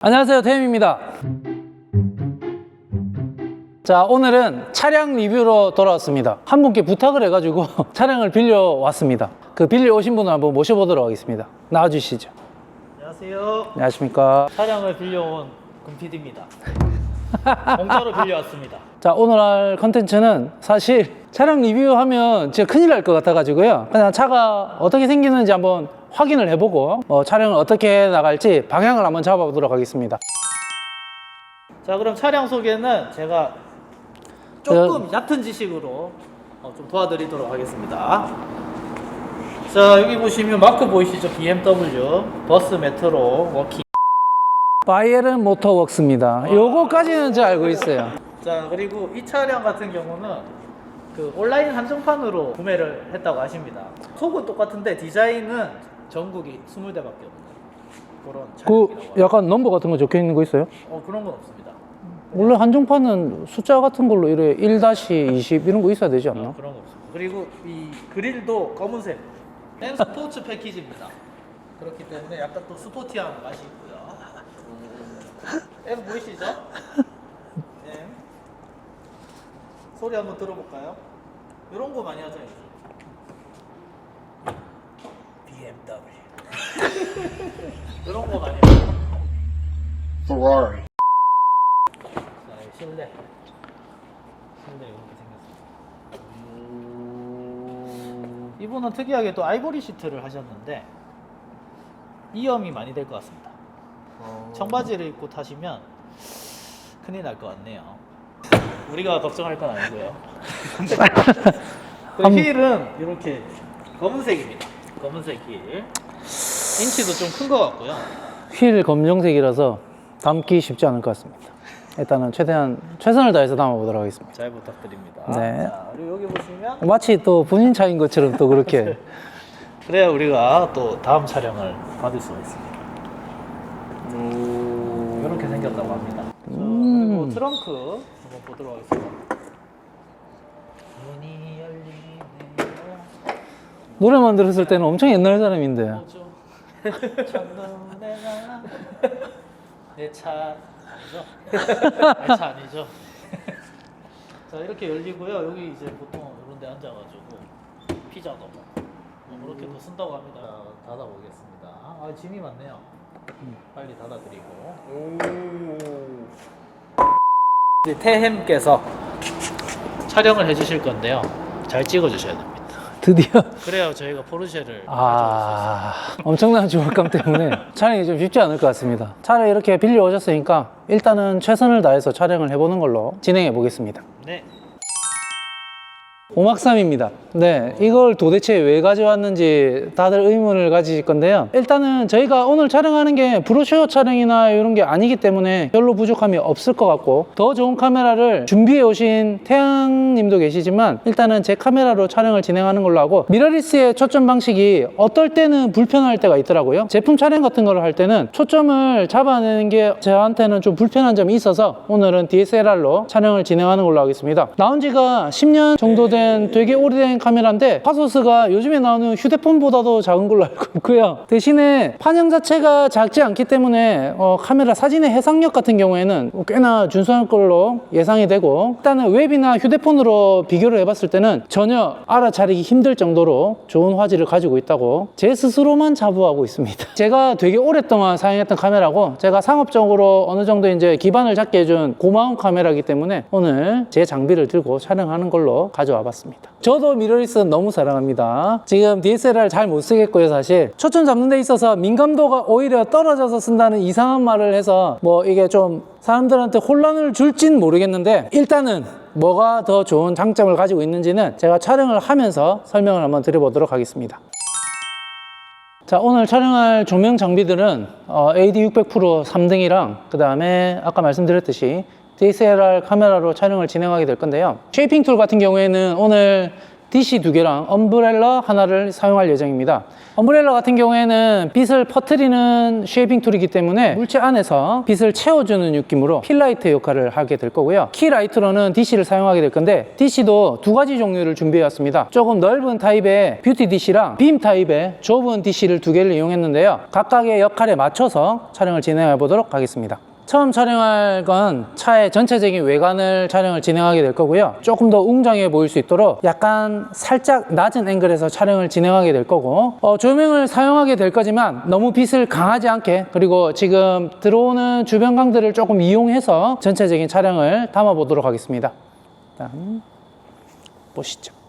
안녕하세요, 태임입니다. 자, 오늘은 차량 리뷰로 돌아왔습니다. 한 분께 부탁을 해가지고 차량을 빌려왔습니다. 그 빌려 오신 분을 한번 모셔보도록 하겠습니다. 나와주시죠. 안녕하세요. 안녕하십니까. 차량을 빌려온 금PD입니다. 공짜로 빌려왔습니다. 자, 오늘 할 컨텐츠는 사실 차량 리뷰하면 진짜 큰일 날 것 같아가지고요. 그냥 차가 어떻게 생기는지 한번 확인을 해보고 차량을 어떻게 나갈지 방향을 한번 잡아보도록 하겠습니다. 자, 그럼 차량 소개는 제가 조금 얕은 지식으로 좀 도와드리도록 하겠습니다. 자, 여기 보시면 마크 보이시죠? BMW 버스 메트로 워킹. 바이에른 모터웍스입니다. 요거까지는 제가 알고 있어요. 자, 그리고 이 차량 같은 경우는 그 온라인 한정판으로 구매를 했다고 하십니다. 속은 똑같은데 디자인은 전국이 20대밖에 없는 그런 차량이라고 그 약간 넘버 같은 거 적혀 있는 거 있어요? 그런 건 없습니다. 원래 한정판은 숫자 같은 걸로 이래 1-20 이런 거 있어야 되지 않나? 그런 거 없습니다. 그리고 이 그릴도 검은색 M 스포츠 패키지입니다. 그렇기 때문에 약간 또 스포티한 맛이 있고요. M 보이시죠? M 소리 한번 들어볼까요? 이런 거 많이 하죠. BMW 이런 거 많이 하죠. Ferrari. 자, 실내 이렇게 생겼습니다. 이분은 특이하게 또 아이보리 시트를 하셨는데 이염이 많이 될 것 같습니다. 청바지를 입고 타시면 큰일 날 것 같네요. 우리가 걱정할 건 아니고요. 그 휠은 이렇게 검은색입니다. 검은색 휠. 인치도 좀 큰 것 같고요. 휠 검정색이라서 담기 쉽지 않을 것 같습니다. 일단은 최대한 최선을 다해서 담아보도록 하겠습니다. 잘 부탁드립니다. 네. 자, 그리고 여기 보시면 마치 또 본인 차인 것처럼 또 그렇게 그래야 우리가 또 다음 촬영을 받을 수가 있습니다. 이렇게 생겼다고 합니다. 자, 그리고 트렁크 한번 보도록 하겠습니다. 문이 열리네요. 노래만 들었을 때는 엄청 옛날 사람인데. 첫눈에나 내 차 아니죠? 내 차 아니죠? 자, 이렇게 열리고요. 여기 이제 보통 이런 데 앉아가지고 피자 넣고 이렇게 또 쓴다고 합니다. 닫아보겠습니다. 아, 짐이 많네요. 빨리 닫아드리고. 이제 태햄께서 촬영을 해주실 건데요. 잘 찍어주셔야 됩니다. 드디어 그래야 저희가 포르쉐를 가져올 수 있습니다. 엄청난 주얼감 때문에 촬영이 좀 쉽지 않을 것 같습니다. 차를 이렇게 빌려 오셨으니까 일단은 최선을 다해서 촬영을 해보는 걸로 진행해 보겠습니다. 네. 5막3입니다. 네, 이걸 도대체 왜 가져왔는지 다들 의문을 가지실 건데요. 일단은 저희가 오늘 촬영하는 게 브로셔 촬영이나 이런 게 아니기 때문에 별로 부족함이 없을 것 같고, 더 좋은 카메라를 준비해 오신 태양님도 계시지만 일단은 제 카메라로 촬영을 진행하는 걸로 하고, 미러리스의 초점 방식이 어떨 때는 불편할 때가 있더라고요. 제품 촬영 같은 걸 할 때는 초점을 잡아내는 게 저한테는 좀 불편한 점이 있어서 오늘은 DSLR로 촬영을 진행하는 걸로 하겠습니다. 나온 지가 10년 정도 된 되게 오래된 카메라인데 화소스가 요즘에 나오는 휴대폰보다도 작은 걸로 알고 있고요. 대신에 판형 자체가 작지 않기 때문에 카메라 사진의 해상력 같은 경우에는 꽤나 준수한 걸로 예상이 되고, 일단은 웹이나 휴대폰으로 비교를 해봤을 때는 전혀 알아차리기 힘들 정도로 좋은 화질을 가지고 있다고 제 스스로만 자부하고 있습니다. 제가 되게 오랫동안 사용했던 카메라고, 제가 상업적으로 어느 정도 이제 기반을 잡게 해준 고마운 카메라이기 때문에 오늘 제 장비를 들고 촬영하는 걸로 가져와 봤습니다. 저도 미러리스 너무 사랑합니다. 지금 DSLR 잘 못 쓰겠고요. 사실 초점 잡는 데 있어서 민감도가 오히려 떨어져서 쓴다는 이상한 말을 해서 뭐 이게 좀 사람들한테 혼란을 줄진 모르겠는데, 일단은 뭐가 더 좋은 장점을 가지고 있는지는 제가 촬영을 하면서 설명을 한번 드려보도록 하겠습니다. 자, 오늘 촬영할 조명 장비들은 AD600 프로 3등이랑 그 다음에 아까 말씀드렸듯이 DSLR 카메라로 촬영을 진행하게 될 건데요. 쉐이핑 툴 같은 경우에는 오늘 DC 2개랑 엄브렐러 하나를 사용할 예정입니다. 엄브렐러 같은 경우에는 빛을 퍼뜨리는 쉐이빙 툴이기 때문에 물체 안에서 빛을 채워주는 느낌으로 킬라이트 역할을 하게 될 거고요. 키라이트로는 DC를 사용하게 될 건데 DC도 두 가지 종류를 준비해 왔습니다. 조금 넓은 타입의 뷰티 DC랑 빔 타입의 좁은 DC를 두 개를 이용했는데요. 각각의 역할에 맞춰서 촬영을 진행해 보도록 하겠습니다. 처음 촬영할 건 차의 전체적인 외관을 촬영을 진행하게 될 거고요. 조금 더 웅장해 보일 수 있도록 약간 살짝 낮은 앵글에서 촬영을 진행하게 될 거고, 조명을 사용하게 될 거지만 너무 빛을 강하지 않게, 그리고 지금 들어오는 주변광들을 조금 이용해서 전체적인 촬영을 담아 보도록 하겠습니다. 일단 보시죠.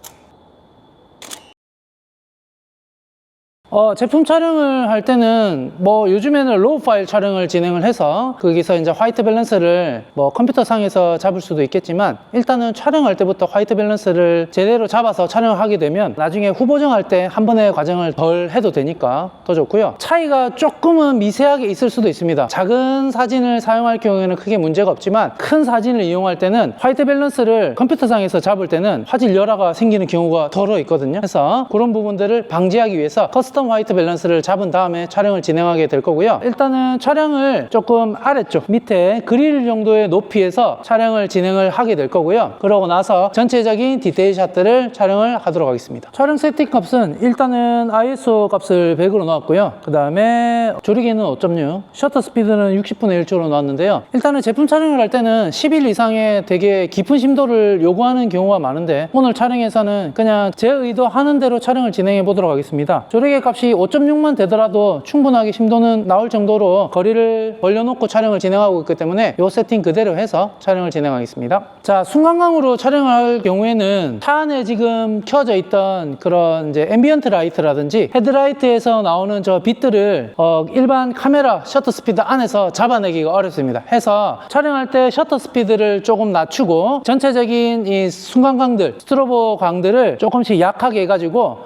제품 촬영을 할 때는 요즘에는 로우 파일 촬영을 진행을 해서 거기서 이제 화이트 밸런스를 컴퓨터 상에서 잡을 수도 있겠지만, 일단은 촬영할 때부터 화이트 밸런스를 제대로 잡아서 촬영을 하게 되면 나중에 후보정할 때 한 번의 과정을 덜 해도 되니까 더 좋고요. 차이가 조금은 미세하게 있을 수도 있습니다. 작은 사진을 사용할 경우에는 크게 문제가 없지만 큰 사진을 이용할 때는 화이트 밸런스를 컴퓨터 상에서 잡을 때는 화질 열화가 생기는 경우가 덜어 있거든요. 그래서 그런 부분들을 방지하기 위해서 커스텀 화이트 밸런스를 잡은 다음에 촬영을 진행하게 될 거고요. 일단은 촬영을 조금 아래쪽 밑에 그릴 정도의 높이에서 촬영을 진행을 하게 될 거고요. 그러고 나서 전체적인 디테일 샷들을 촬영을 하도록 하겠습니다. 촬영 세팅 값은 일단은 ISO 값을 100으로 넣었고요. 그 다음에 조리개는 5.6, 셔터 스피드는 60분의 1초로 넣었는데요. 일단은 제품 촬영을 할 때는 10일 이상의 되게 깊은 심도를 요구하는 경우가 많은데, 오늘 촬영에서는 그냥 제 의도하는 대로 촬영을 진행해 보도록 하겠습니다. 조리개 값이 5.6만 되더라도 충분하게 심도는 나올 정도로 거리를 벌려놓고 촬영을 진행하고 있기 때문에 이 세팅 그대로 해서 촬영을 진행하겠습니다. 자, 순간광으로 촬영할 경우에는 차 안에 지금 켜져 있던 그런 이제 앰비언트 라이트라든지 헤드라이트에서 나오는 저 빛들을 일반 카메라 셔터 스피드 안에서 잡아내기가 어렵습니다. 해서 촬영할 때 셔터 스피드를 조금 낮추고 전체적인 이 순간광들, 스트로보 광들을 조금씩 약하게 해가지고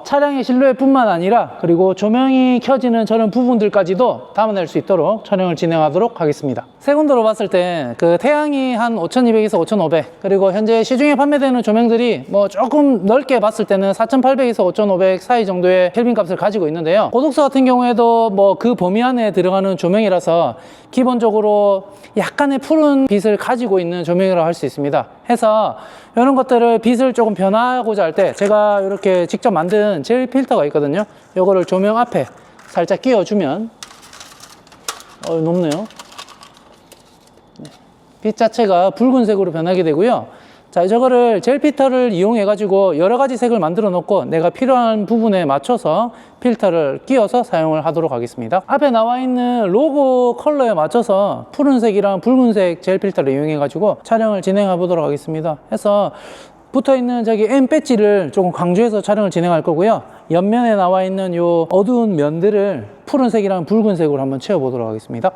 차량의 실루엣뿐만 아니라 그리고 조명이 켜지는 저런 부분들까지도 담아낼 수 있도록 촬영을 진행하도록 하겠습니다. 세군도로 봤을 때 그 태양이 한 5200에서 5500, 그리고 현재 시중에 판매되는 조명들이 조금 넓게 봤을 때는 4800에서 5500 사이 정도의 켈빈 값을 가지고 있는데요. 고독서 같은 경우에도 그 범위 안에 들어가는 조명이라서 기본적으로 약간의 푸른 빛을 가지고 있는 조명이라고 할 수 있습니다. 해서 이런 것들을 빛을 조금 변화하고자 할 때 제가 이렇게 직접 만든 젤 필터가 있거든요. 이거를 조명 앞에 살짝 끼워주면 높네요. 빛 자체가 붉은색으로 변하게 되고요. 자, 저거를 젤 필터를 이용해 가지고 여러 가지 색을 만들어 놓고 내가 필요한 부분에 맞춰서 필터를 끼워서 사용을 하도록 하겠습니다. 앞에 나와 있는 로고 컬러에 맞춰서 푸른색이랑 붉은색 젤 필터를 이용해 가지고 촬영을 진행해 보도록 하겠습니다. 해서 붙어 있는 저기 M 배지를 조금 강조해서 촬영을 진행할 거고요. 옆면에 나와 있는 요 어두운 면들을 푸른색이랑 붉은색으로 한번 채워 보도록 하겠습니다.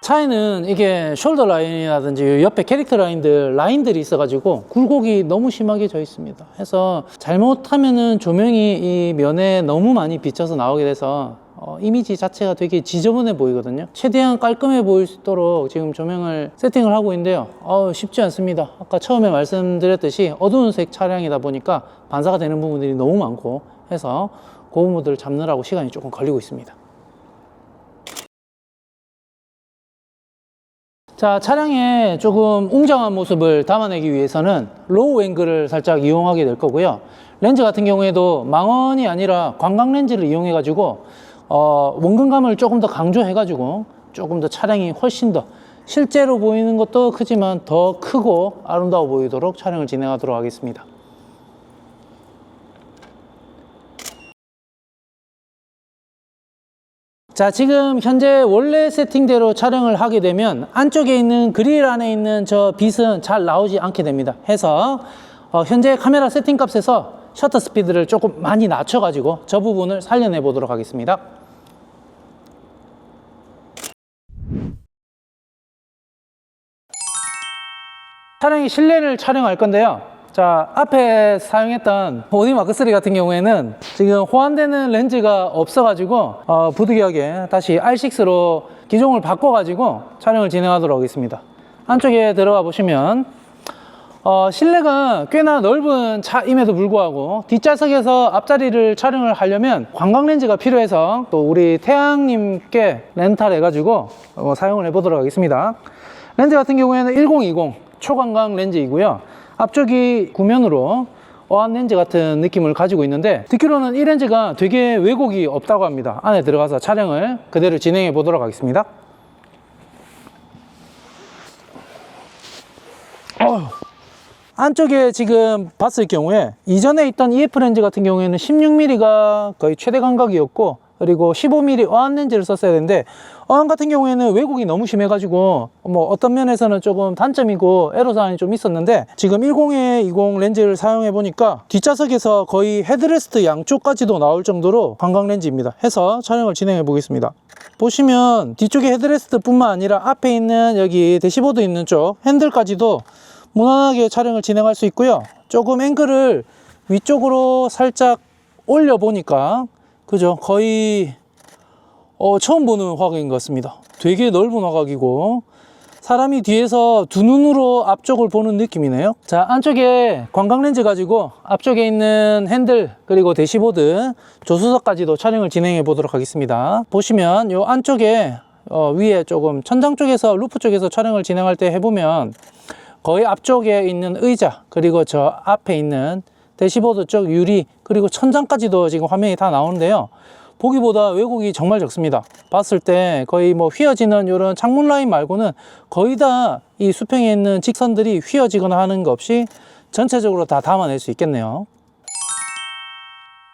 차에는 이게 숄더 라인이라든지 옆에 캐릭터 라인들이 있어가지고 굴곡이 너무 심하게 져 있습니다. 해서 잘못하면은 조명이 이 면에 너무 많이 비쳐서 나오게 돼서 이미지 자체가 되게 지저분해 보이거든요. 최대한 깔끔해 보일 수 있도록 지금 조명을 세팅을 하고 있는데요. 쉽지 않습니다. 아까 처음에 말씀드렸듯이 어두운 색 차량이다 보니까 반사가 되는 부분들이 너무 많고 해서 그 부분들을 잡느라고 시간이 조금 걸리고 있습니다. 자, 차량의 조금 웅장한 모습을 담아내기 위해서는 로우 앵글을 살짝 이용하게 될 거고요. 렌즈 같은 경우에도 망원이 아니라 광각 렌즈를 이용해 가지고 원근감을 조금 더 강조해 가지고 조금 더 차량이 훨씬 더 실제로 보이는 것도 크지만 더 크고 아름다워 보이도록 촬영을 진행하도록 하겠습니다. 자, 지금 현재 원래 세팅대로 촬영을 하게 되면 안쪽에 있는 그릴 안에 있는 저 빛은 잘 나오지 않게 됩니다. 해서 현재 카메라 세팅 값에서 셔터 스피드를 조금 많이 낮춰 가지고 저 부분을 살려내 보도록 하겠습니다. 차량의 실내를 촬영할 건데요. 자, 앞에 사용했던 오디 마크 3 같은 경우에는 지금 호환되는 렌즈가 없어가지고 부득이하게 다시 R6로 기종을 바꿔가지고 촬영을 진행하도록 하겠습니다. 안쪽에 들어가 보시면 실내가 꽤나 넓은 차임에도 불구하고 뒷좌석에서 앞자리를 촬영을 하려면 관광렌즈가 필요해서 또 우리 태양님께 렌탈 해가지고 사용을 해보도록 하겠습니다. 렌즈 같은 경우에는 1020 초광각 렌즈이고요. 앞쪽이 구면으로 어안 렌즈 같은 느낌을 가지고 있는데, 듣기로는 이 렌즈가 되게 왜곡이 없다고 합니다. 안에 들어가서 촬영을 그대로 진행해 보도록 하겠습니다. 안쪽에 지금 봤을 경우에 이전에 있던 EF 렌즈 같은 경우에는 16mm가 거의 최대 간각이었고, 그리고 15mm 어안 렌즈를 썼어야 되는데 어안 같은 경우에는 왜곡이 너무 심해가지고 어떤 면에서는 조금 단점이고 애로사항이 좀 있었는데, 지금 1020 렌즈를 사용해 보니까 뒷좌석에서 거의 헤드레스트 양쪽까지도 나올 정도로 광각 렌즈입니다. 해서 촬영을 진행해 보겠습니다. 보시면 뒤쪽에 헤드레스트 뿐만 아니라 앞에 있는 여기 대시보드 있는 쪽 핸들까지도 무난하게 촬영을 진행할 수 있고요. 조금 앵글을 위쪽으로 살짝 올려 보니까 그죠? 거의 처음 보는 화각인 것 같습니다. 되게 넓은 화각이고 사람이 뒤에서 두 눈으로 앞쪽을 보는 느낌이네요. 자, 안쪽에 광각 렌즈 가지고 앞쪽에 있는 핸들 그리고 대시보드, 조수석까지도 촬영을 진행해 보도록 하겠습니다. 보시면 요 안쪽에 위에 조금 천장 쪽에서 루프 쪽에서 촬영을 진행할 때 해보면 거의 앞쪽에 있는 의자 그리고 저 앞에 있는 대시보드 쪽 유리 그리고 천장까지도 지금 화면이 다 나오는데요. 보기보다 왜곡이 정말 적습니다. 봤을 때 거의 휘어지는 이런 창문 라인 말고는 거의 다 이 수평에 있는 직선들이 휘어지거나 하는 거 없이 전체적으로 다 담아낼 수 있겠네요.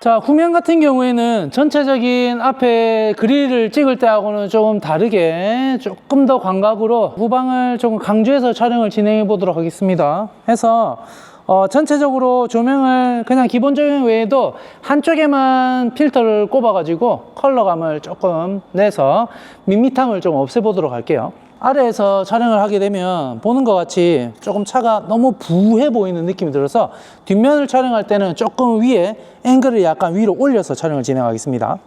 자, 후면 같은 경우에는 전체적인 앞에 그릴을 찍을 때하고는 조금 다르게 조금 더 광각으로 후방을 조금 강조해서 촬영을 진행해 보도록 하겠습니다. 해서 전체적으로 조명을 그냥 기본 조명 외에도 한쪽에만 필터를 꼽아 가지고 컬러감을 조금 내서 밋밋함을 좀 없애 보도록 할게요. 아래에서 촬영을 하게 되면 보는 것 같이 조금 차가 너무 부해 보이는 느낌이 들어서 뒷면을 촬영할 때는 조금 위에 앵글을 약간 위로 올려서 촬영을 진행하겠습니다.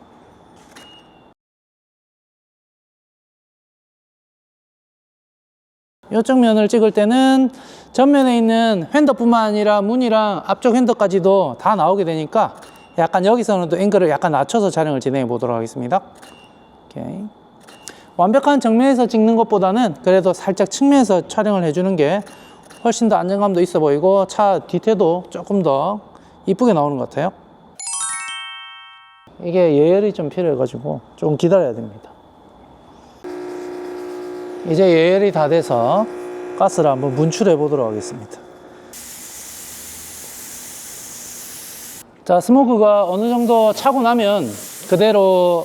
이쪽 면을 찍을 때는 전면에 있는 핸더뿐만 아니라 문이랑 앞쪽 핸더까지도 다 나오게 되니까 약간 여기서는 또 앵글을 약간 낮춰서 촬영을 진행해 보도록 하겠습니다. 오케이. 완벽한 정면에서 찍는 것보다는 그래도 살짝 측면에서 촬영을 해주는 게 훨씬 더 안정감도 있어 보이고 차 뒤태도 조금 더 이쁘게 나오는 것 같아요. 이게 예열이 좀 필요해가지고 좀 기다려야 됩니다. 이제 예열이 다 돼서 가스를 한번 분출해 보도록 하겠습니다. 자, 스모크가 어느 정도 차고 나면 그대로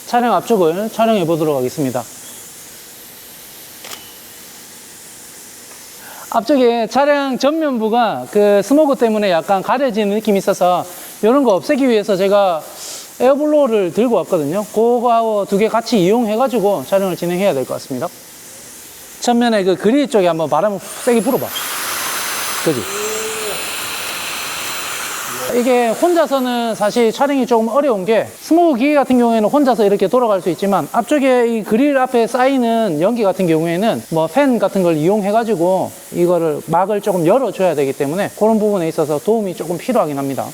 차량 앞쪽을 촬영해 보도록 하겠습니다. 앞쪽에 차량 전면부가 그 스모크 때문에 약간 가려지는 느낌이 있어서 이런 거 없애기 위해서 제가 에어블로어를 들고 왔거든요. 그거하고 두 개 같이 이용해 가지고 촬영을 진행해야 될 것 같습니다. 전면에 그 그릴 쪽에 한번 바람을 세게 불어봐. 그지? 이게 혼자서는 사실 촬영이 조금 어려운 게 스모크 기계 같은 경우에는 혼자서 이렇게 돌아갈 수 있지만 앞쪽에 이 그릴 앞에 쌓이는 연기 같은 경우에는 팬 같은 걸 이용해 가지고 이거를 막을 조금 열어줘야 되기 때문에 그런 부분에 있어서 도움이 조금 필요하긴 합니다.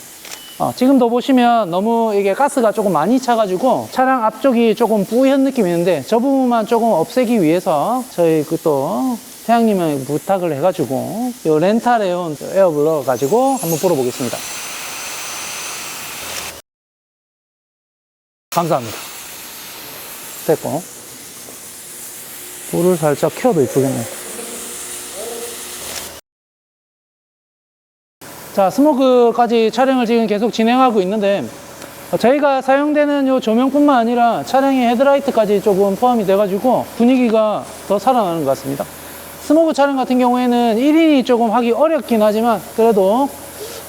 지금도 보시면 너무 이게 가스가 조금 많이 차가지고 차량 앞쪽이 조금 뿌연 느낌이 있는데 저 부분만 조금 없애기 위해서 저희 또 태양님의 부탁을 해가지고 이 렌탈해온 에어블러 가지고 한번 불어보겠습니다. 감사합니다. 됐고 불을 살짝 켜도 이쁘겠네. 자, 스모크까지 촬영을 지금 계속 진행하고 있는데 저희가 사용되는 이 조명뿐만 아니라 차량의 헤드라이트까지 조금 포함이 돼가지고 분위기가 더 살아나는 것 같습니다. 스모크 촬영 같은 경우에는 1인이 조금 하기 어렵긴 하지만 그래도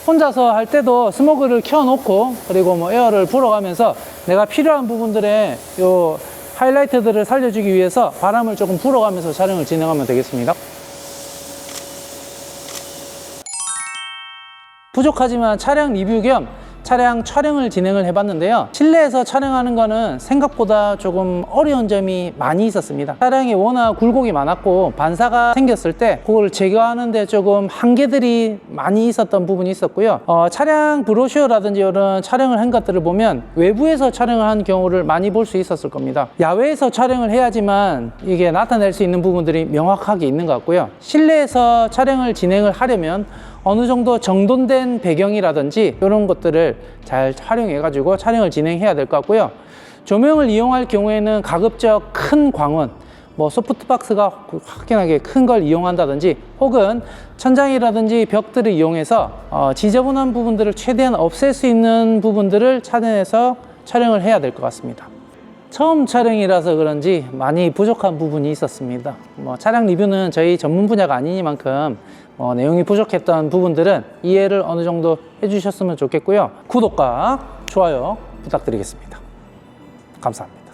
혼자서 할 때도 스모크를 켜놓고 그리고 에어를 불어가면서 내가 필요한 부분들의 요 하이라이트들을 살려주기 위해서 바람을 조금 불어가면서 촬영을 진행하면 되겠습니다. 부족하지만 차량 리뷰 겸 차량 촬영을 진행을 해봤는데요. 실내에서 촬영하는 거는 생각보다 조금 어려운 점이 많이 있었습니다. 차량이 워낙 굴곡이 많았고 반사가 생겼을 때 그걸 제거하는데 조금 한계들이 많이 있었던 부분이 있었고요. 차량 브로셔라든지 이런 촬영을 한 것들을 보면 외부에서 촬영을 한 경우를 많이 볼 수 있었을 겁니다. 야외에서 촬영을 해야지만 이게 나타낼 수 있는 부분들이 명확하게 있는 것 같고요. 실내에서 촬영을 진행을 하려면 어느 정도 정돈된 배경이라든지 이런 것들을 잘 활용해 가지고 촬영을 진행해야 될 것 같고요. 조명을 이용할 경우에는 가급적 큰 광원, 뭐 소프트박스가 확연하게 큰 걸 이용한다든지 혹은 천장이라든지 벽들을 이용해서 지저분한 부분들을 최대한 없앨 수 있는 부분들을 찾아내서 촬영을 해야 될 것 같습니다. 처음 촬영이라서 그런지 많이 부족한 부분이 있었습니다. 차량 리뷰는 저희 전문 분야가 아니니만큼 내용이 부족했던 부분들은 이해를 어느 정도 해주셨으면 좋겠고요. 구독과 좋아요 부탁드리겠습니다. 감사합니다.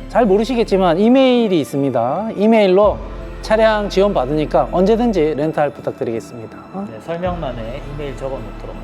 잘 모르시겠지만 이메일이 있습니다. 이메일로 차량 지원 받으니까 언제든지 렌탈 부탁드리겠습니다. 네, 설명란에 이메일 적어 놓도록